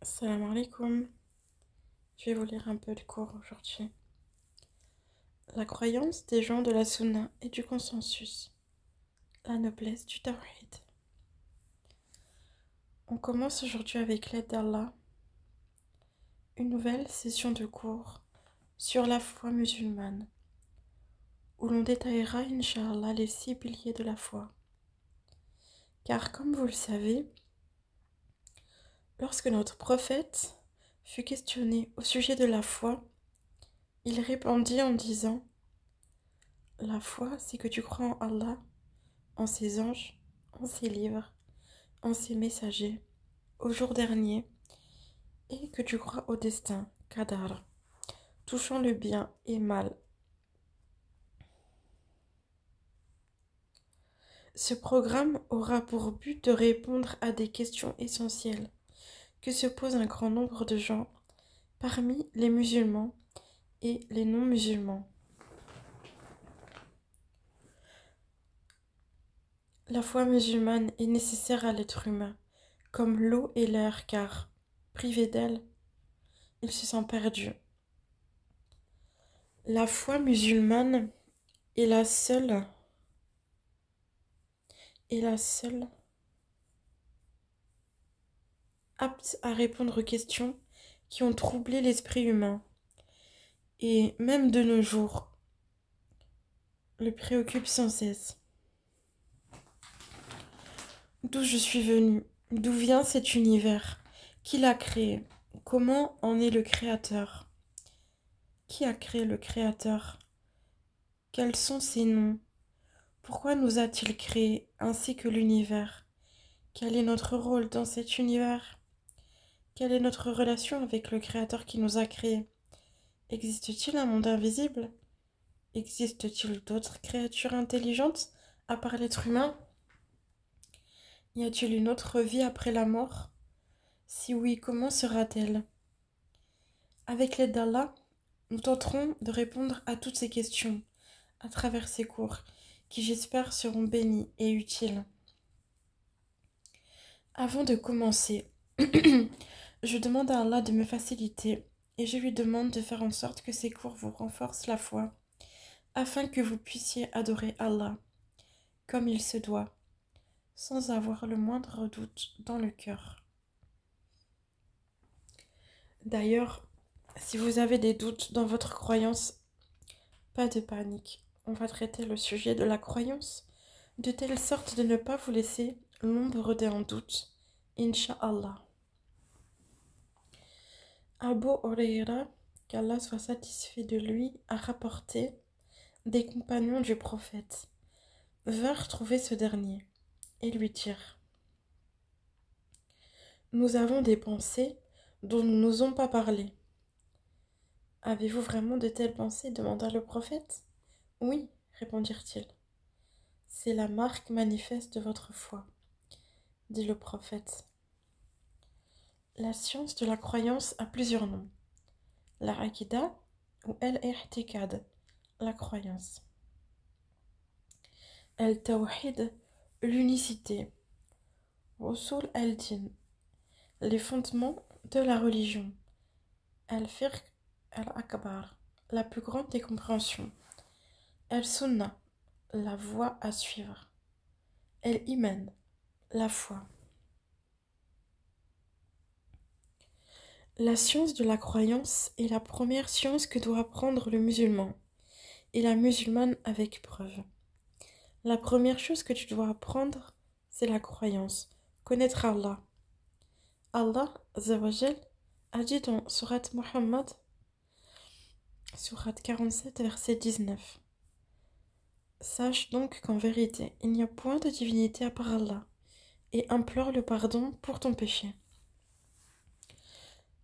Salam alaikum. Je vais vous lire un peu le cours aujourd'hui. La croyance des gens de la Sunna et du consensus. La noblesse du Tawhid. On commence aujourd'hui avec l'aide d'Allah une nouvelle session de cours sur la foi musulmane, où l'on détaillera, Inch'Allah, les 6 piliers de la foi. Car comme vous le savez, lorsque notre prophète fut questionné au sujet de la foi, il répondit en disant: la foi, c'est que tu crois en Allah, en ses anges, en ses livres, en ses messagers, au jour dernier, et que tu crois au destin, Qadar, touchant le bien et mal. Ce programme aura pour but de répondre à des questions essentielles que se posent un grand nombre de gens parmi les musulmans et les non-musulmans. La foi musulmane est nécessaire à l'être humain, comme l'eau et l'air, car, privé d'elle, il se sent perdu. La foi musulmane est la seule apte à répondre aux questions qui ont troublé l'esprit humain et, même de nos jours, le préoccupe sans cesse. D'où je suis venue? D'où vient cet univers? Qui l'a créé? Comment en est le créateur? Qui a créé le créateur? Quels sont ses noms? Pourquoi nous a-t-il créés ainsi que l'univers? Quel est notre rôle dans cet univers? Quelle est notre relation avec le créateur qui nous a créés? Existe-t-il un monde invisible? Existe-t-il d'autres créatures intelligentes à part l'être humain? Y a-t-il une autre vie après la mort? Si oui, comment sera-t-elle? Avec l'aide d'Allah, nous tenterons de répondre à toutes ces questions à travers ces cours qui, j'espère, seront bénis et utiles. Avant de commencer, je demande à Allah de me faciliter et je lui demande de faire en sorte que ces cours vous renforcent la foi afin que vous puissiez adorer Allah comme il se doit, sans avoir le moindre doute dans le cœur. D'ailleurs, si vous avez des doutes dans votre croyance, pas de panique. On va traiter le sujet de la croyance de telle sorte de ne pas vous laisser l'ombre d'un doute, Inch'Allah. Abu Huraira, qu'Allah soit satisfait de lui, a rapporté: des compagnons du prophète vinrent trouver ce dernier et lui dirent: nous avons des pensées dont nous n'osons pas parler. Avez-vous vraiment de telles pensées? Demanda le prophète. Oui, répondirent-ils. C'est la marque manifeste de votre foi, dit le prophète. La science de la croyance a plusieurs noms. La Aqida ou al-I'tiqad, la croyance. Al-Tawhid, l'unicité. Usul al-Din, les fondements de la religion. Al-Fiqh al-Akbar, la plus grande des compréhensions. Al-Sunnah, la voie à suivre. Al-Iman, la foi. La science de la croyance est la première science que doit apprendre le musulman et la musulmane avec preuve. La première chose que tu dois apprendre, c'est la croyance, connaître Allah. Allah, Azawajal, a dit dans Surat Muhammad, Surat 47, verset 19. Sache donc qu'en vérité, il n'y a point de divinité à part Allah, et implore le pardon pour ton péché.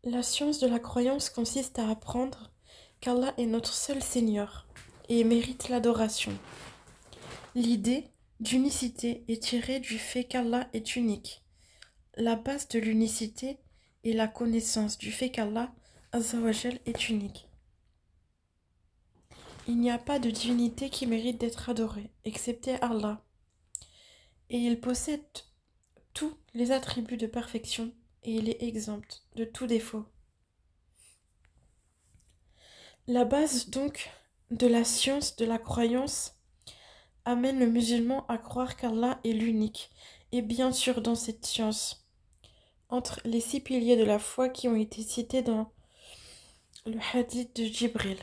La science de la croyance consiste à apprendre qu'Allah est notre seul Seigneur et mérite l'adoration. L'idée d'unicité est tirée du fait qu'Allah est unique. La base de l'unicité est la connaissance du fait qu'Allah, Azawajal, est unique. Il n'y a pas de divinité qui mérite d'être adorée, excepté Allah. Et il possède tous les attributs de perfection et il est exempt de tout défaut. La base donc de la science de la croyance amène le musulman à croire qu'Allah est l'unique, et bien sûr dans cette science, entre les 6 piliers de la foi qui ont été cités dans le hadith de Jibril.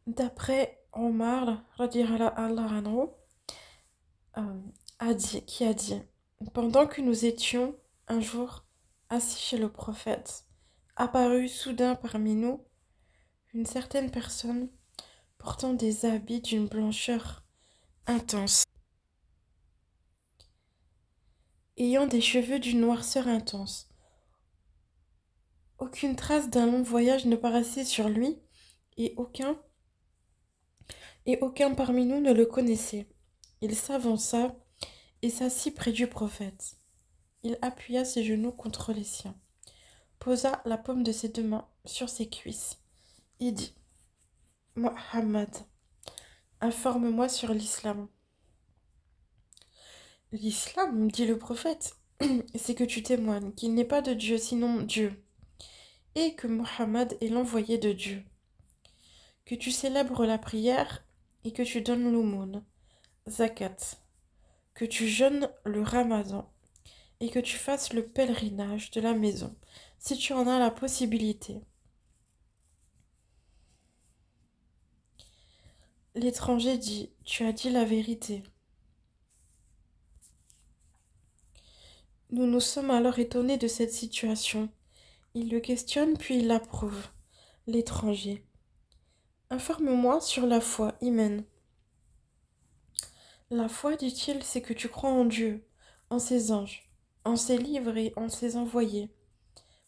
D'après Omar, radiyallahu anhu, qui a dit, pendant que nous étions un jour assis chez le prophète, apparut soudain parmi nous une certaine personne portant des habits d'une blancheur intense, ayant des cheveux d'une noirceur intense. Aucune trace d'un long voyage ne paraissait sur lui, et aucun parmi nous ne le connaissait. Il s'avança et s'assit près du prophète. Il appuya ses genoux contre les siens, posa la paume de ses 2 mains sur ses cuisses et dit: Mohammed, informe-moi sur l'islam. L'islam, dit le prophète, c'est que tu témoignes qu'il n'est pas de Dieu sinon Dieu, et que Mohammed est l'envoyé de Dieu, que tu célèbres la prière et que tu donnes l'aumône, zakat, que tu jeûnes le ramadan et que tu fasses le pèlerinage de la maison, si tu en as la possibilité. L'étranger dit: Tu as dit la vérité. Nous nous sommes alors étonnés de cette situation. Il le questionne puis il l'approuve. L'étranger: Informe-moi sur la foi, Imen. La foi, dit-il, c'est que tu crois en Dieu, en ses anges, en ses livres et en ses envoyés,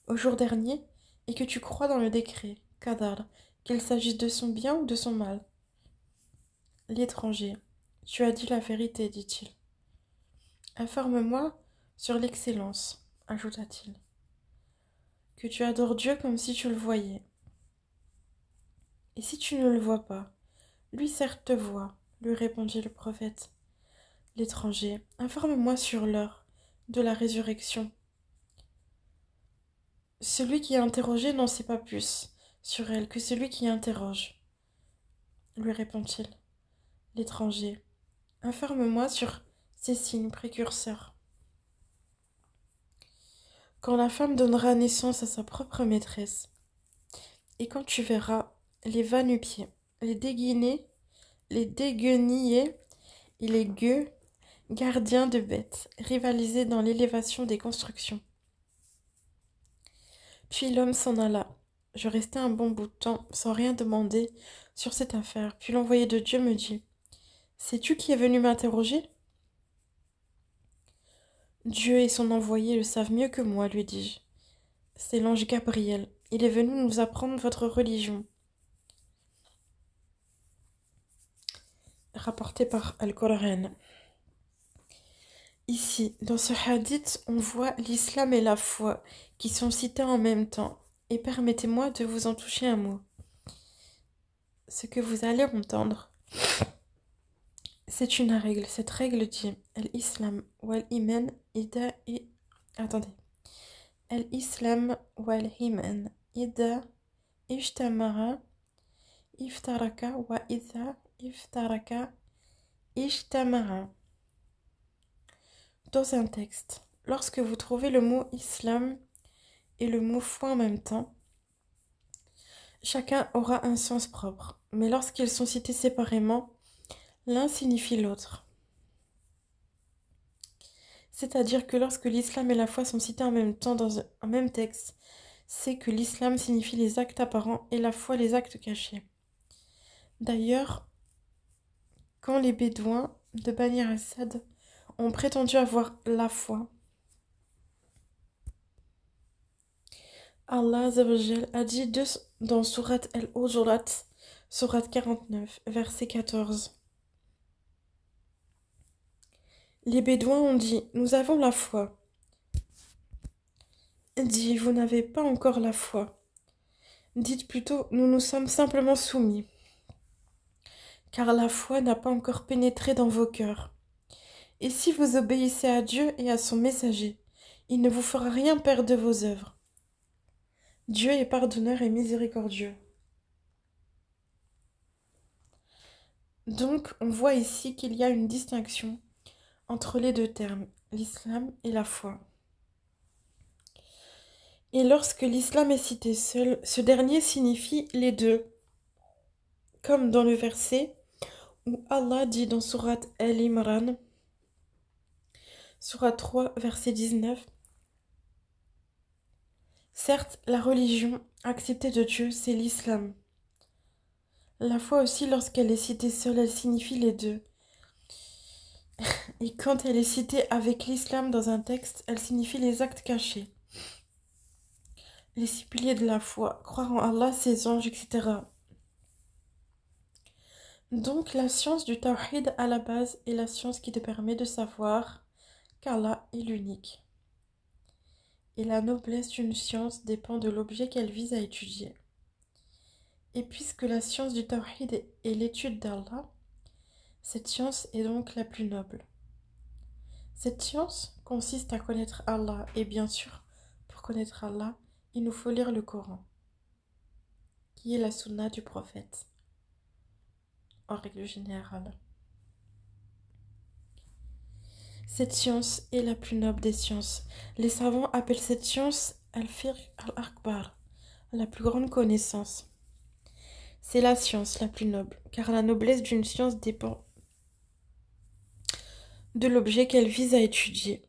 au jour dernier, et que tu crois dans le décret, Qadar, qu'il s'agisse de son bien ou de son mal. L'étranger: Tu as dit la vérité, dit-il. Informe-moi sur l'excellence, ajouta-t-il, que tu adores Dieu comme si tu le voyais. Et si tu ne le vois pas, lui certes te voit, lui répondit le prophète. L'étranger: Informe-moi sur l'heure de la résurrection. Celui qui est interrogé n'en sait pas plus sur elle que celui qui interroge, lui répond-il. L'étranger: Informe-moi sur ces signes précurseurs. Quand la femme donnera naissance à sa propre maîtresse, et quand tu verras les va-nu-pieds, les déguenillés et les gueux, gardiens de bêtes, rivaliser dans l'élévation des constructions. Puis l'homme s'en alla. Je restai un bon bout de temps sans rien demander sur cette affaire. Puis l'envoyé de Dieu me dit: Sais-tu qui est venu m'interroger? Dieu et son envoyé le savent mieux que moi, lui dis-je. C'est l'ange Gabriel. Il est venu nous apprendre votre religion. Rapporté par Al-Qur'an. Ici, dans ce hadith, on voit l'islam et la foi qui sont cités en même temps. Et permettez-moi de vous en toucher un mot. Ce que vous allez entendre, c'est une règle. Cette règle dit: Al-Islam wal-Iman ida i... Attendez. Al-Islam wal-Iman ida ijtamara iftaraka wa ida iftaraka ijtamara. Dans un texte, lorsque vous trouvez le mot islam et le mot foi en même temps, chacun aura un sens propre, mais lorsqu'ils sont cités séparément, l'un signifie l'autre. C'est-à-dire que lorsque l'islam et la foi sont cités en même temps dans un même texte, c'est que l'islam signifie les actes apparents et la foi les actes cachés. D'ailleurs, quand les Bédouins de Bani Assad ont prétendu avoir la foi, Allah a dit dans Surat Al-Hujurat, Surat 49, verset 14. Les Bédouins ont dit: Nous avons la foi. Dit: Vous n'avez pas encore la foi. Dites plutôt: Nous nous sommes simplement soumis. car la foi n'a pas encore pénétré dans vos cœurs. Et si vous obéissez à Dieu et à son messager, il ne vous fera rien perdre de vos œuvres. Dieu est pardonneur et miséricordieux. Donc, on voit ici qu'il y a une distinction entre les deux termes, l'islam et la foi. Et lorsque l'islam est cité seul, ce dernier signifie les deux, comme dans le verset où Allah dit dans sourate Al-Imran, sourate 3, verset 19, « Certes, la religion acceptée de Dieu, c'est l'islam. » La foi aussi, lorsqu'elle est citée seule, elle signifie les deux. Et quand elle est citée avec l'islam dans un texte, elle signifie les actes cachés. Les six piliers de la foi, croire en Allah, ses anges, etc. Donc la science du tawhid à la base est la science qui te permet de savoir qu'Allah est l'unique. Et la noblesse d'une science dépend de l'objet qu'elle vise à étudier. Et puisque la science du tawhid est l'étude d'Allah, cette science est donc la plus noble. Cette science consiste à connaître Allah et bien sûr, pour connaître Allah, il nous faut lire le Coran, qui est la sunna du prophète, en règle générale. Cette science est la plus noble des sciences. Les savants appellent cette science al-Fiqh al-Akbar, la plus grande connaissance. C'est la science la plus noble, car la noblesse d'une science dépend de l'objet qu'elle vise à étudier.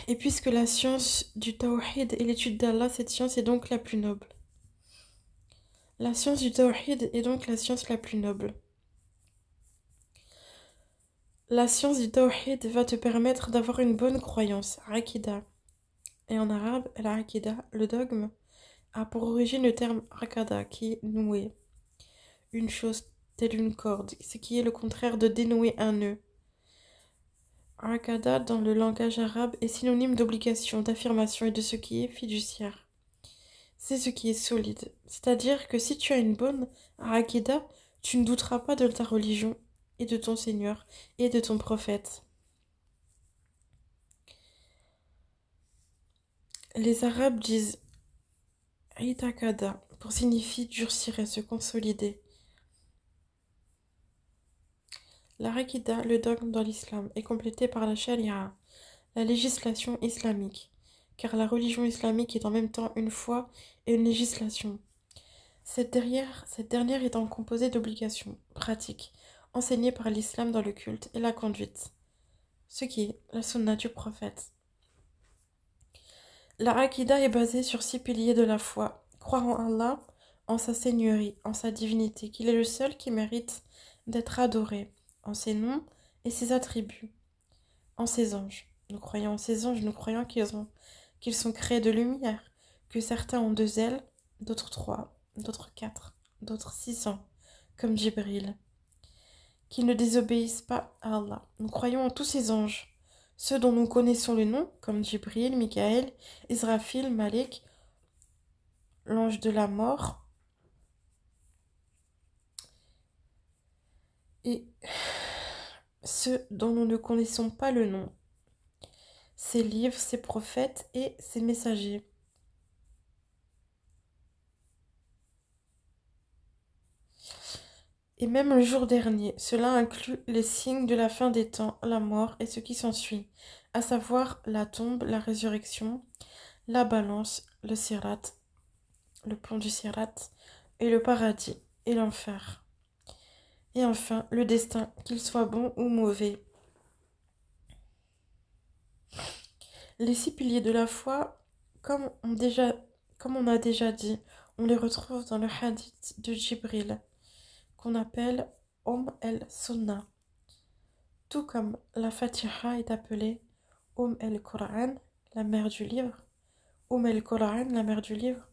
Et puisque la science du tawhid est l'étude d'Allah, cette science est donc la plus noble. La science du tawhid est donc la science la plus noble. La science du tawhid va te permettre d'avoir une bonne croyance, aqida. Et en arabe, l'aqida, le dogme, a pour origine le terme rakada, qui est noué. Une chose telle une corde, ce qui est le contraire de dénouer un nœud. Rakada, dans le langage arabe, est synonyme d'obligation, d'affirmation et de ce qui est fiduciaire. C'est ce qui est solide. C'est-à-dire que si tu as une bonne aqida, tu ne douteras pas de ta religion et de ton Seigneur et de ton prophète. Les Arabes disent itakada pour signifier durcir et se consolider. La aqida, le dogme dans l'islam, est complété par la sharia, la législation islamique, car la religion islamique est en même temps une foi et une législation. Cette dernière étant composée d'obligations pratiques, enseignées par l'islam dans le culte et la conduite, ce qui est la sunna du prophète. La aqida est basée sur 6 piliers de la foi. Croire en Allah, en sa seigneurie, en sa divinité, qu'il est le seul qui mérite d'être adoré, en ses noms et ses attributs, en ses anges. Nous croyons en ces anges, nous croyons qu'ils sont créés de lumière, que certains ont 2 ailes, d'autres 3, d'autres 4, d'autres 600, comme Jibril, qu'ils ne désobéissent pas à Allah. Nous croyons en tous ces anges, ceux dont nous connaissons le nom, comme Jibril, Mikaël, Israfil, Malik, l'ange de la mort, et ceux dont nous ne connaissons pas le nom, ses livres, ses prophètes et ses messagers. Et même le jour dernier, cela inclut les signes de la fin des temps, la mort et ce qui s'ensuit, à savoir la tombe, la résurrection, la balance, le sirat, le pont du sirat, et le paradis et l'enfer. Et enfin, le destin, qu'il soit bon ou mauvais. Les 6 piliers de la foi, comme on a déjà dit, on les retrouve dans le hadith de Jibril, qu'on appelle el-Sunnah. Tout comme la Fatiha est appelée el-Qur'an, la mère du livre, el-Qur'an, la mère du livre,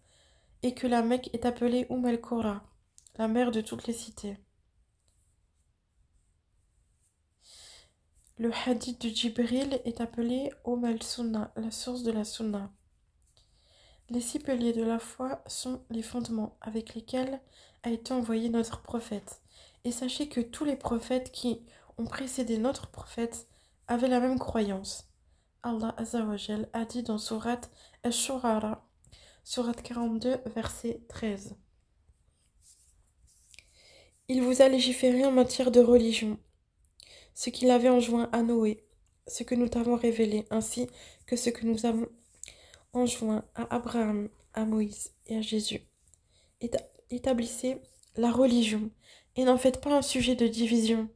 et que la Mecque est appelée el-Qura, la mère de toutes les cités. Le hadith de Jibril est appelé el-Sunnah, la source de la Sunna. Les 6 piliers de la foi sont les fondements avec lesquels a été envoyé notre prophète. Et sachez que tous les prophètes qui ont précédé notre prophète avaient la même croyance. Allah Azza wa Jal a dit dans sourate Ash-Shu'ara, sourate 42, verset 13. Il vous a légiféré en matière de religion, ce qu'il avait enjoint à Noé, ce que nous t'avons révélé, ainsi que ce que nous avons enjoint à Abraham, à Moïse et à Jésus. Établissez la religion et n'en faites pas un sujet de division.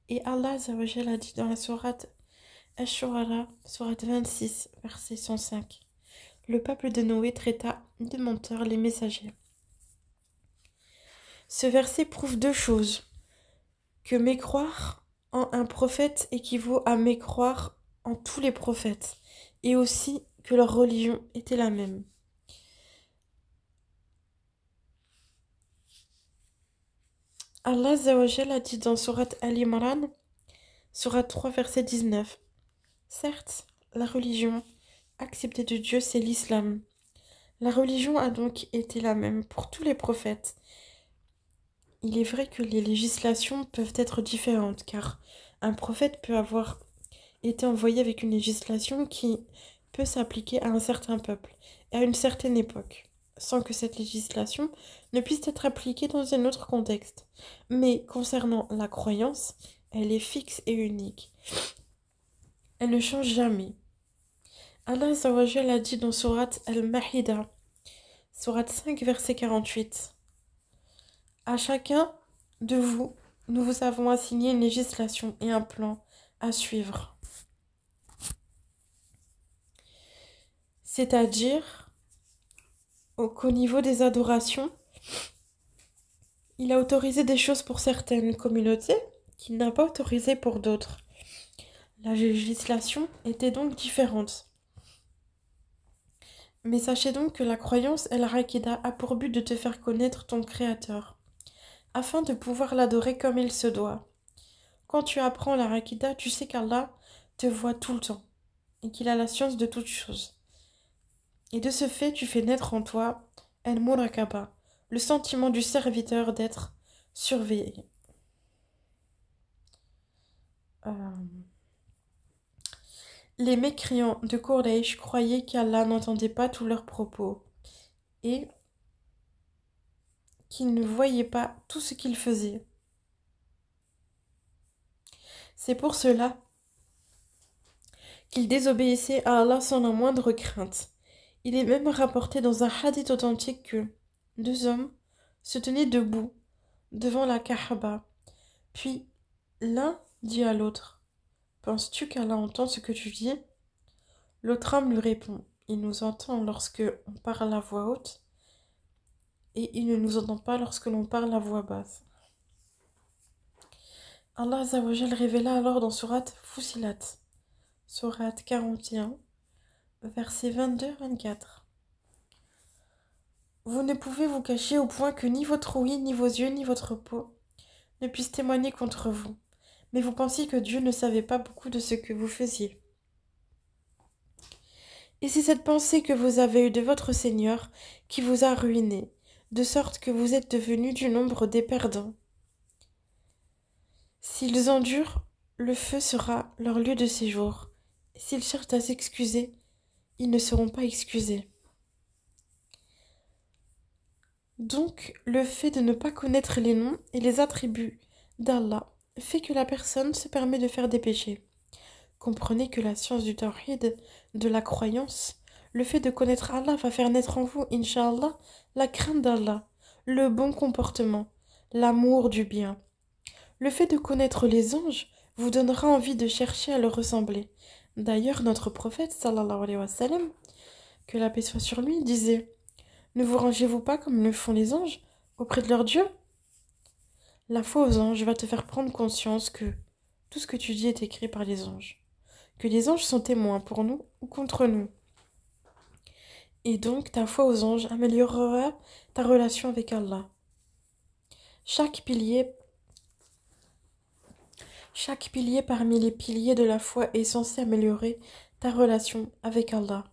Et Allah Azza wa Jal a dit dans la sourate Ash-Shu'ara, sourate 26, verset 105. Le peuple de Noé traita de menteurs les messagers. Ce verset prouve 2 choses. Que mécroire en un prophète équivaut à mécroire en tous les prophètes, et aussi que leur religion était la même. Allah Azza wa Jal a dit dans sourate Al-Imran, sourate 3, verset 19. Certes, la religion acceptée de Dieu, c'est l'islam. La religion a donc été la même pour tous les prophètes. Il est vrai que les législations peuvent être différentes, car un prophète peut avoir été envoyé avec une législation qui peut s'appliquer à un certain peuple et à une certaine époque, sans que cette législation ne puisse être appliquée dans un autre contexte. Mais concernant la croyance, elle est fixe et unique. Elle ne change jamais. Allah Azza wa Jal a dit dans sourate Al-Mahida, sourate 5, verset 48. À chacun de vous, nous vous avons assigné une législation et un plan à suivre. C'est-à-dire qu'au niveau des adorations, il a autorisé des choses pour certaines communautés qu'il n'a pas autorisé pour d'autres. La législation était donc différente. Mais sachez donc que la croyance El-Aqida a pour but de te faire connaître ton Créateur, afin de pouvoir l'adorer comme il se doit. Quand tu apprends la Aqida, tu sais qu'Allah te voit tout le temps, et qu'il a la science de toutes choses. Et de ce fait, tu fais naître en toi El-Murakaba, le sentiment du serviteur d'être surveillé. Les mécréants de Quraysh croyaient qu'Allah n'entendait pas tous leurs propos et qu'il ne voyait pas tout ce qu'ils faisaient. C'est pour cela qu'ils désobéissaient à Allah sans la moindre crainte. Il est même rapporté dans un hadith authentique que 2 hommes se tenaient debout devant la Kaaba. Puis l'un dit à l'autre: penses-tu qu'Allah entend ce que tu dis? L'autre homme lui répond: il nous entend lorsque on parle à voix haute, et il ne nous entend pas lorsque l'on parle à voix basse. Allah Azza wa Jal révéla alors dans sourate Fussilat, sourate 41, versets 22-24. Vous ne pouvez vous cacher au point que ni votre ouïe, ni vos yeux, ni votre peau ne puissent témoigner contre vous. Mais vous pensiez que Dieu ne savait pas beaucoup de ce que vous faisiez. Et c'est cette pensée que vous avez eue de votre Seigneur qui vous a ruiné, de sorte que vous êtes devenus du nombre des perdants. S'ils endurent, le feu sera leur lieu de séjour. S'ils cherchent à s'excuser, ils ne seront pas excusés. Donc, le fait de ne pas connaître les noms et les attributs d'Allah fait que la personne se permet de faire des péchés. Comprenez que la science du tawhid, de la croyance, le fait de connaître Allah va faire naître en vous, Inch'Allah, la crainte d'Allah, le bon comportement, l'amour du bien. Le fait de connaître les anges vous donnera envie de chercher à leur ressembler. D'ailleurs, notre prophète, sallallahu alayhi wa sallam, que la paix soit sur lui, disait: ne vous rangez-vous pas comme le font les anges auprès de leur Dieu? La foi aux anges va te faire prendre conscience que tout ce que tu dis est écrit par les anges, que les anges sont témoins pour nous ou contre nous. Et donc ta foi aux anges améliorera ta relation avec Allah. Chaque pilier parmi les piliers de la foi est censé améliorer ta relation avec Allah.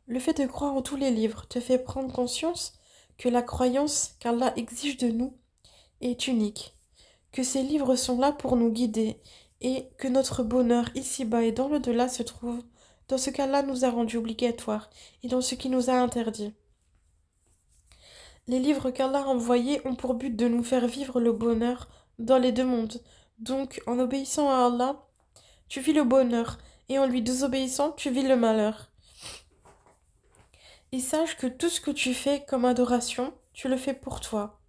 Le fait de croire en tous les livres te fait prendre conscience que la croyance qu'Allah exige de nous est unique, que ces livres sont là pour nous guider et que notre bonheur ici-bas et dans le-delà se trouve dans ce qu'Allah nous a rendu obligatoire et dans ce qu'il nous a interdit. Les livres qu'Allah a envoyés ont pour but de nous faire vivre le bonheur dans les deux mondes. Donc, en obéissant à Allah, tu vis le bonheur, et en lui désobéissant, tu vis le malheur. Et sache que tout ce que tu fais comme adoration, tu le fais pour toi,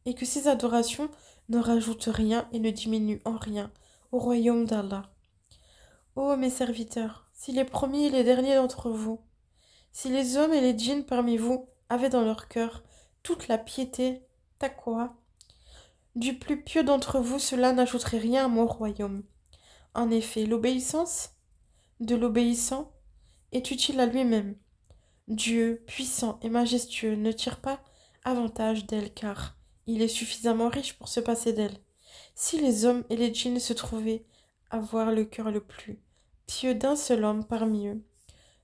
et que ces adorations ne rajoutent rien et ne diminuent en rien au royaume d'Allah. Ô mes serviteurs, si les premiers et les derniers d'entre vous, si les hommes et les djinns parmi vous avaient dans leur cœur toute la piété, taqwa, du plus pieux d'entre vous, cela n'ajouterait rien à mon royaume. En effet, l'obéissance de l'obéissant est utile à lui-même. Dieu, puissant et majestueux, ne tire pas avantage d'elle, car il est suffisamment riche pour se passer d'elle. Si les hommes et les djinns se trouvaient avoir le cœur le plus pieux d'un seul homme parmi eux,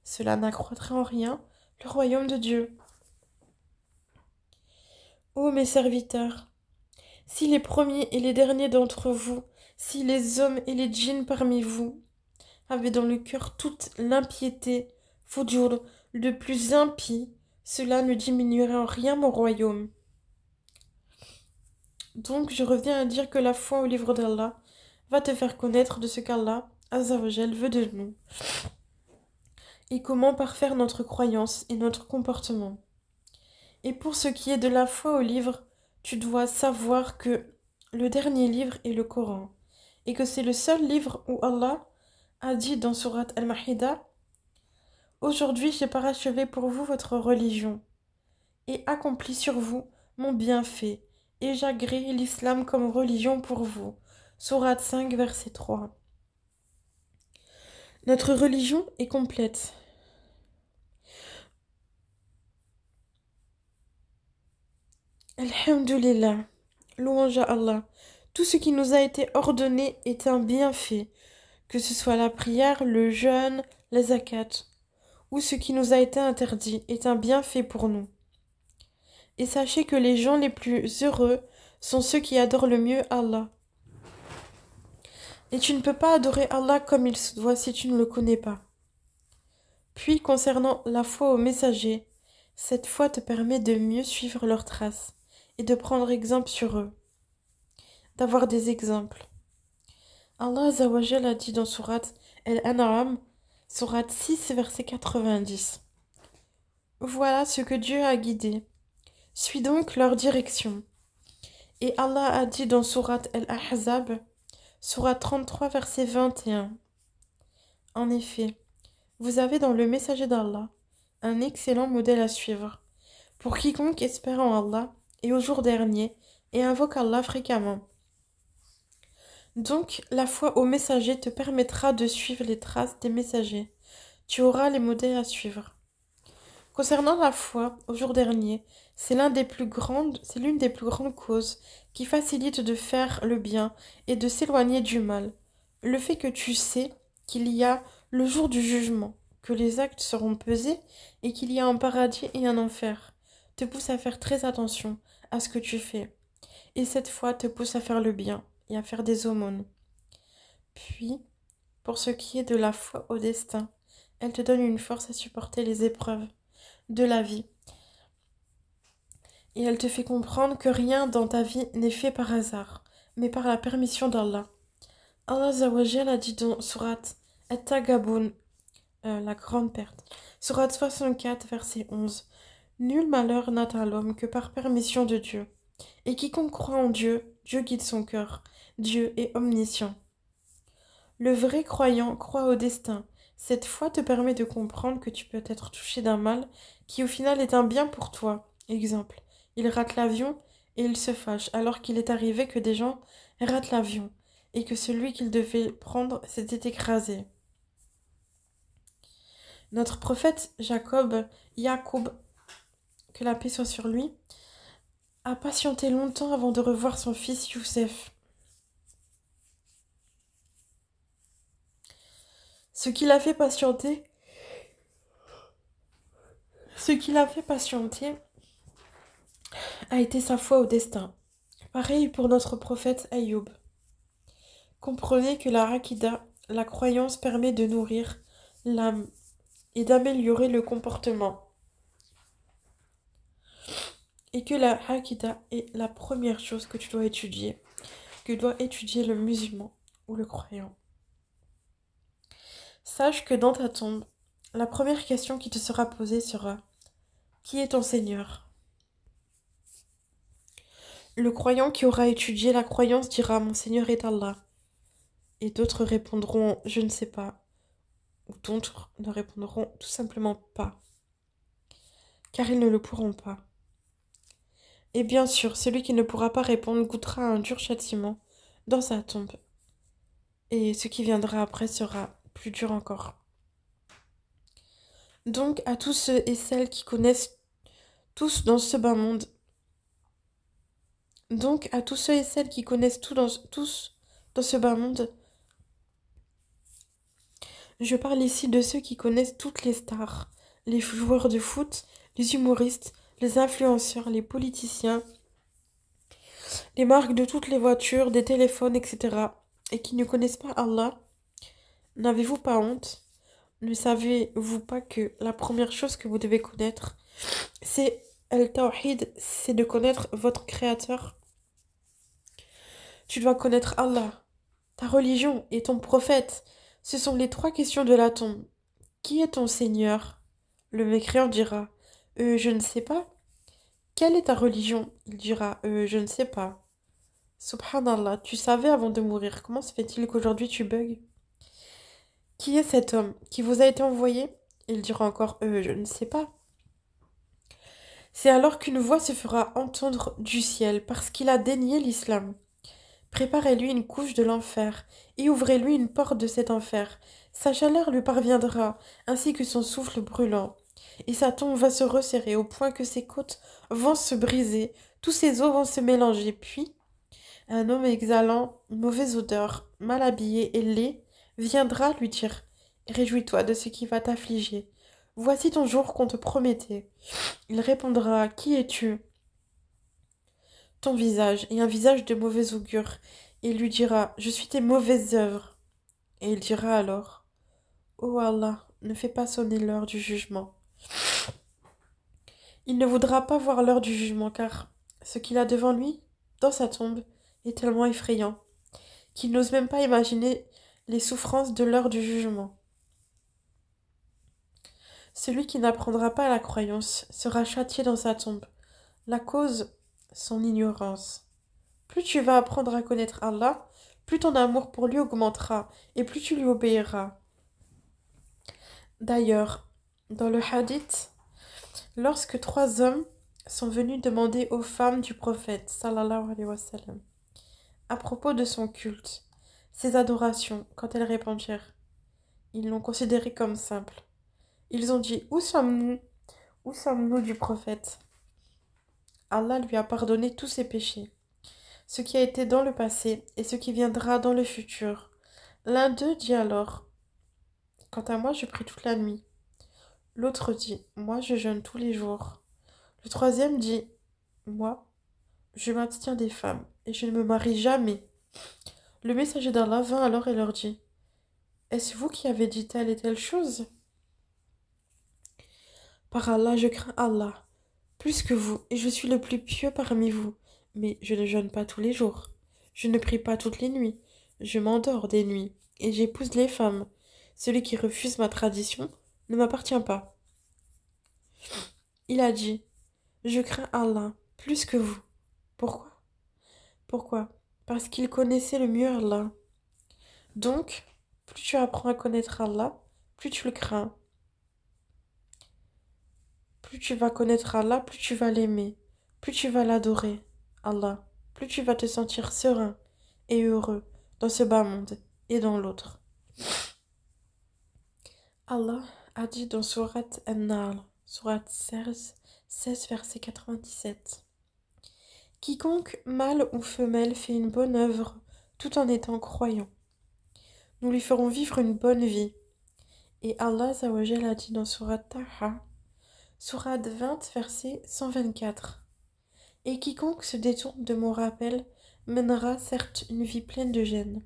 cela n'accroîtrait en rien le royaume de Dieu. Ô mes serviteurs, si les premiers et les derniers d'entre vous, si les hommes et les djinns parmi vous, avaient dans le cœur toute l'impiété, fujur, le plus impie, cela ne diminuerait en rien mon royaume. Donc je reviens à dire que la foi au livre d'Allah va te faire connaître de ce qu'Allah, Azzawajal, veut de nous, et comment parfaire notre croyance et notre comportement. Et pour ce qui est de la foi au livre, tu dois savoir que le dernier livre est le Coran, et que c'est le seul livre où Allah a dit dans Surat Al-Mahida: aujourd'hui j'ai parachevé pour vous votre religion, et accompli sur vous mon bienfait, et j'agrée l'islam comme religion pour vous. Surat 5, verset 3. Notre religion est complète. Alhamdulillah, louange à Allah. Tout ce qui nous a été ordonné est un bienfait, que ce soit la prière, le jeûne, la zakat, ou ce qui nous a été interdit est un bienfait pour nous. Et sachez que les gens les plus heureux sont ceux qui adorent le mieux Allah. Et tu ne peux pas adorer Allah comme il se doit si tu ne le connais pas. Puis, concernant la foi aux messagers, cette foi te permet de mieux suivre leurs traces et de prendre exemple sur eux, d'avoir des exemples. Allah Azawajal a dit dans Surat Al-An'am, Surat 6, verset 90. Voilà ce que Dieu a guidé. Suis donc leur direction. Et Allah a dit dans Surat Al-Ahzab, Surat 33, verset 21. En effet, vous avez dans le messager d'Allah un excellent modèle à suivre pour quiconque espère en Allah et au jour dernier et invoque Allah fréquemment. Donc, la foi au messager te permettra de suivre les traces des messagers. Tu auras les modèles à suivre. Concernant la foi au jour dernier, c'est l'une des plus grandes causes qui facilite de faire le bien et de s'éloigner du mal. Le fait que tu sais qu'il y a le jour du jugement, que les actes seront pesés et qu'il y a un paradis et un enfer, te pousse à faire très attention à ce que tu fais. Et cette foi te pousse à faire le bien et à faire des aumônes. Puis, pour ce qui est de la foi au destin, elle te donne une force à supporter les épreuves de la vie. Et elle te fait comprendre que rien dans ta vie n'est fait par hasard, mais par la permission d'Allah. Allah Azawajal a dit dans Surat At-Tagabun, la grande perte, Surat 64, verset 11. Nul malheur n'atteint l'homme que par permission de Dieu. Et quiconque croit en Dieu, Dieu guide son cœur. Dieu est omniscient. Le vrai croyant croit au destin. Cette foi te permet de comprendre que tu peux être touché d'un mal qui au final est un bien pour toi. Exemple, il rate l'avion et il se fâche alors qu'il est arrivé que des gens ratent l'avion et que celui qu'il devait prendre s'était écrasé. Notre prophète Yacoub, que la paix soit sur lui, a patienté longtemps avant de revoir son fils Youssef. Ce qui l'a fait patienter, Ce qui l'a fait patienter a été sa foi au destin. Pareil pour notre prophète Ayoub. Comprenez que la Akida, la croyance, permet de nourrir l'âme et d'améliorer le comportement. Et que la Akida est la première chose que tu dois étudier, que doit étudier le musulman ou le croyant. Sache que dans ta tombe, la première question qui te sera posée sera: qui est ton Seigneur? Le croyant qui aura étudié la croyance dira: mon Seigneur est Allah. Et d'autres répondront: je ne sais pas. Ou d'autres ne répondront tout simplement pas. Car ils ne le pourront pas. Et bien sûr, celui qui ne pourra pas répondre goûtera un dur châtiment dans sa tombe. Et ce qui viendra après sera plus dur encore. Donc, à tous ceux et celles qui connaissent tous dans ce bas monde, tous dans ce bas monde, je parle ici de ceux qui connaissent toutes les stars, les joueurs de foot, les humoristes, les influenceurs, les politiciens, les marques de toutes les voitures, des téléphones, etc. et qui ne connaissent pas Allah. N'avez-vous pas honte? Ne savez-vous pas que la première chose que vous devez connaître, c'est Al-Tawhid, c'est de connaître votre Créateur? Tu dois connaître Allah, ta religion et ton prophète. Ce sont les 3 questions de la tombe. Qui est ton Seigneur? Le mécréant dira: je ne sais pas. Quelle est ta religion? Il dira: je ne sais pas. Subhanallah, tu savais avant de mourir. Comment se fait-il qu'aujourd'hui tu bugs? Qui est cet homme qui vous a été envoyé? Il dira encore: je ne sais pas. C'est alors qu'une voix se fera entendre du ciel parce qu'il a dénié l'islam. Préparez-lui une couche de l'enfer et ouvrez-lui une porte de cet enfer. Sa chaleur lui parviendra, ainsi que son souffle brûlant. Et sa tombe va se resserrer au point que ses côtes vont se briser, tous ses os vont se mélanger. Puis, un homme exhalant une mauvaise odeur, mal habillé et laid, viendra lui dire: réjouis-toi de ce qui va t'affliger. Voici ton jour qu'on te promettait. Il répondra: qui es-tu? Ton visage, et un visage de mauvais augure. Et il lui dira: je suis tes mauvaises œuvres. Et il dira alors: ô Allah, ne fais pas sonner l'heure du jugement. Il ne voudra pas voir l'heure du jugement, car ce qu'il a devant lui, dans sa tombe, est tellement effrayant qu'il n'ose même pas imaginer les souffrances de l'heure du jugement. Celui qui n'apprendra pas la croyance sera châtié dans sa tombe. La cause, son ignorance. Plus tu vas apprendre à connaître Allah, plus ton amour pour lui augmentera et plus tu lui obéiras. D'ailleurs, dans le hadith, lorsque 3 hommes sont venus demander aux femmes du prophète, sallallahu alayhi wa sallam, à propos de son culte, ses adorations, quand elles répondirent, ils l'ont considéré comme simple. Ils ont dit: où sommes-nous? Où sommes-nous du prophète? Allah lui a pardonné tous ses péchés, ce qui a été dans le passé et ce qui viendra dans le futur. L'un d'eux dit alors: quant à moi, je prie toute la nuit. L'autre dit: moi, je jeûne tous les jours. Le troisième dit: moi, je m'abstiens des femmes et je ne me marie jamais. Le messager d'Allah vint alors et leur dit: est-ce vous qui avez dit telle et telle chose? Par Allah, je crains Allah plus que vous, et je suis le plus pieux parmi vous. Mais je ne jeûne pas tous les jours. Je ne prie pas toutes les nuits. Je m'endors des nuits, et j'épouse les femmes. Celui qui refuse ma tradition ne m'appartient pas. Il a dit: je crains Allah plus que vous. Pourquoi? Pourquoi? Parce qu'il connaissait le mieux Allah. Donc, plus tu apprends à connaître Allah, plus tu le crains. Plus tu vas connaître Allah, plus tu vas l'aimer, plus tu vas l'adorer, Allah, plus tu vas te sentir serein et heureux dans ce bas monde et dans l'autre. Allah a dit dans Sourate An-Nahl, Sourate 16, verset 97. Quiconque, mâle ou femelle, fait une bonne œuvre tout en étant croyant, nous lui ferons vivre une bonne vie. Et Allah Azza wa Jalla a dit dans Sourate Taha, Sourate 20, verset 124. Et quiconque se détourne de mon rappel mènera certes une vie pleine de gêne.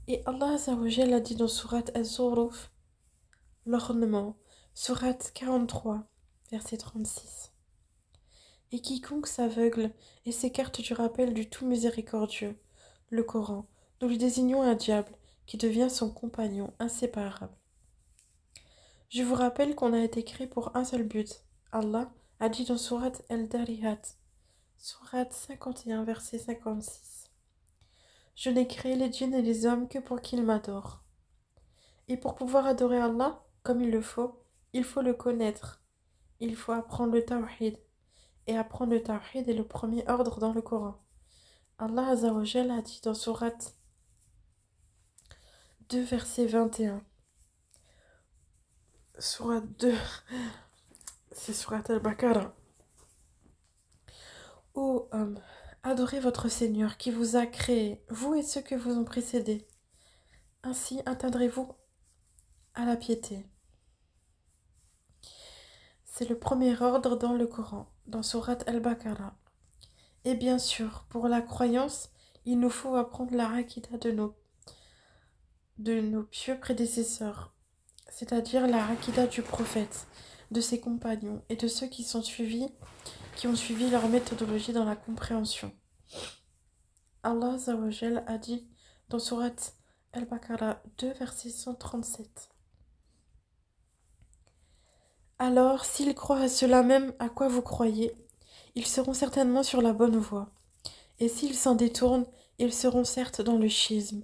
Et Allah Azzawajal a dit dans Sourate Az-Zukhruf, l'ornement, Sourate 43, verset 36. Et quiconque s'aveugle et s'écarte du rappel du tout miséricordieux, le Coran, nous lui désignons un diable qui devient son compagnon inséparable. Je vous rappelle qu'on a été créé pour un seul but. Allah a dit dans Sourate Al-Dariyat, Sourate 51, verset 56. Je n'ai créé les djinns et les hommes que pour qu'ils m'adorent. Et pour pouvoir adorer Allah comme il faut le connaître. Il faut apprendre le tawhid. Et apprendre le tawhid est le premier ordre dans le Coran. Allah Azzawajal a dit dans Sourate 2, verset 21. Sourate 2, c'est Sourate Al-Baqarah. Ô homme, adorez votre Seigneur qui vous a créé, vous et ceux que vous ont précédés. Ainsi atteindrez-vous à la piété. C'est le premier ordre dans le Coran, dans Sourate Al-Baqarah. Et bien sûr, pour la croyance, il nous faut apprendre la Aqidah de nos pieux prédécesseurs, c'est-à-dire la Aqidah du prophète, de ses compagnons et de ceux qui ont suivi leur méthodologie dans la compréhension. Allah Azzawajal a dit dans Sourate Al-Baqarah 2, verset 137. Alors, s'ils croient à cela même à quoi vous croyez, ils seront certainement sur la bonne voie. Et s'ils s'en détournent, ils seront certes dans le schisme.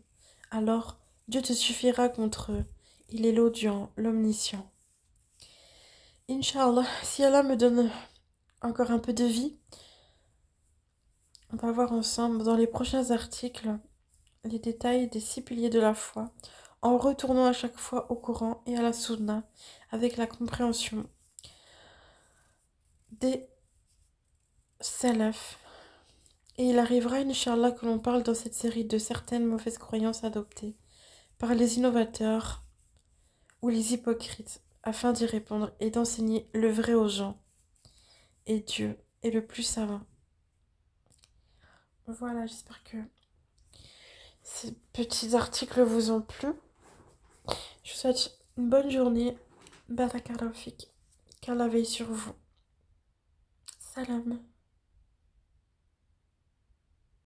Alors, Dieu te suffira contre eux. Il est l'audient, l'omniscient. Inch'Allah, si Allah me donne encore un peu de vie, on va voir ensemble dans les prochains articles les détails des 6 piliers de la foi, en retournant à chaque fois au Coran et à la Sunna, avec la compréhension des salafs. Et il arrivera, Inch'Allah, que l'on parle dans cette série de certaines mauvaises croyances adoptées par les innovateurs ou les hypocrites, afin d'y répondre et d'enseigner le vrai aux gens. Et Dieu est le plus savant. Voilà, j'espère que ces petits articles vous ont plu. Je vous souhaite une bonne journée. Barakallahu fik. Qu'Allah veille sur vous. Salam.